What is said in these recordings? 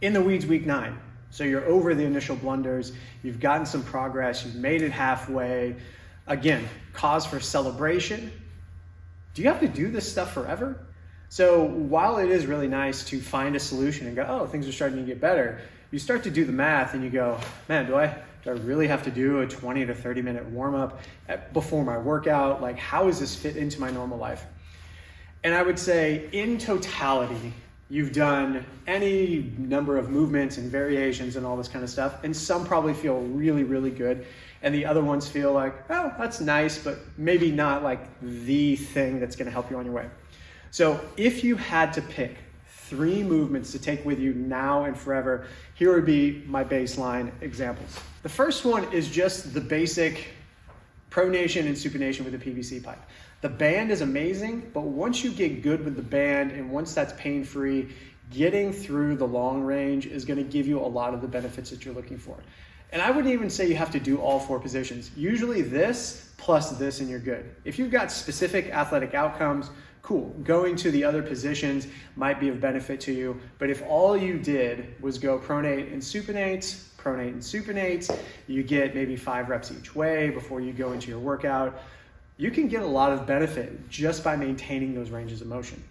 In the weeds week 9. So you're over the initial blunders, you've gotten some progress, you've made it halfway. Again, cause for celebration. Do you have to do this stuff forever? So while it is really nice to find a solution and go, oh, things are starting to get better, you start to do the math and you go, man, do I really have to do a 20 to 30 minute warm up before my workout? Like, how does this fit into my normal life? And I would say in totality, you've done any number of movements and variations and all this kind of stuff, and some probably feel really, really good. And the other ones feel like, oh, that's nice, but maybe not like the thing that's gonna help you on your way. So if you had to pick 3 movements to take with you now and forever, here would be my baseline examples. The first one is just the basic pronation and supination with a PVC pipe. The band is amazing, but once you get good with the band and once that's pain-free, getting through the long range is gonna give you a lot of the benefits that you're looking for. And I wouldn't even say you have to do all 4 positions. Usually this plus this and you're good. If you've got specific athletic outcomes, cool. Going to the other positions might be of benefit to you, but if all you did was go pronate and supinates, you get maybe 5 reps each way before you go into your workout, you can get a lot of benefit just by maintaining those ranges of motion.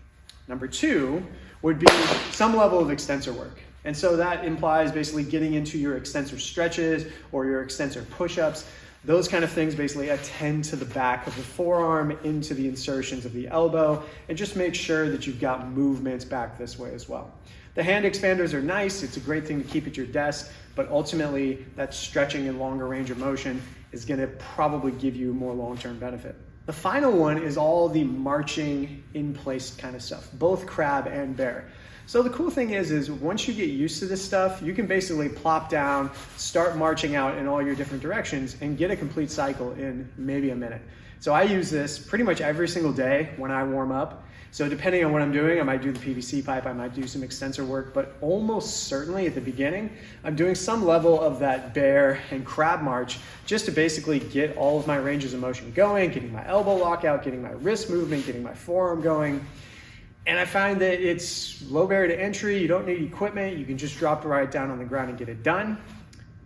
Number 2 would be some level of extensor work. And so that implies basically getting into your extensor stretches or your extensor push-ups. Those kind of things basically attend to the back of the forearm into the insertions of the elbow and just make sure that you've got movements back this way as well. The hand expanders are nice. It's a great thing to keep at your desk, but ultimately that stretching and longer range of motion is gonna probably give you more long-term benefit. The final one is all the marching in place kind of stuff, both crab and bear. So the cool thing is once you get used to this stuff, you can basically plop down, start marching out in all your different directions and get a complete cycle in maybe a minute. So I use this pretty much every single day when I warm up. So depending on what I'm doing, I might do the PVC pipe, I might do some extensor work, but almost certainly at the beginning, I'm doing some level of that bear and crab march just to basically get all of my ranges of motion going, getting my elbow lockout, getting my wrist movement, getting my forearm going. And I find that it's low barrier to entry. You don't need equipment. You can just drop it right down on the ground and get it done.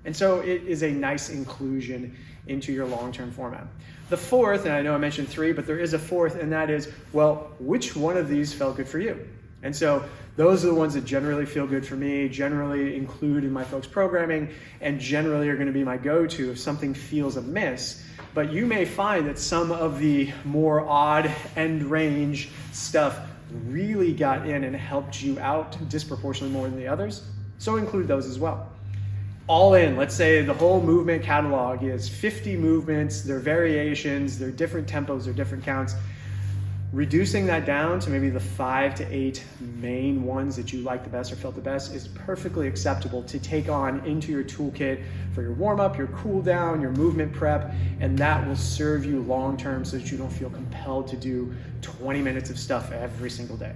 And so it is a nice inclusion into your long-term format. The fourth, and I know I mentioned 3, but there is a fourth, and that is, well, which one of these felt good for you? And so those are the ones that generally feel good for me, generally include in my folks programming, and generally are gonna be my go-to if something feels amiss. But you may find that some of the more odd end range stuff really got in and helped you out disproportionately more than the others. So include those as well. All in, let's say the whole movement catalog is 50 movements, their variations, their different tempos, their different counts. Reducing that down to maybe the 5 to 8 main ones that you like the best or felt the best is perfectly acceptable to take on into your toolkit for your warm-up, your cool down, your movement prep, and that will serve you long-term so that you don't feel compelled to do 20 minutes of stuff every single day.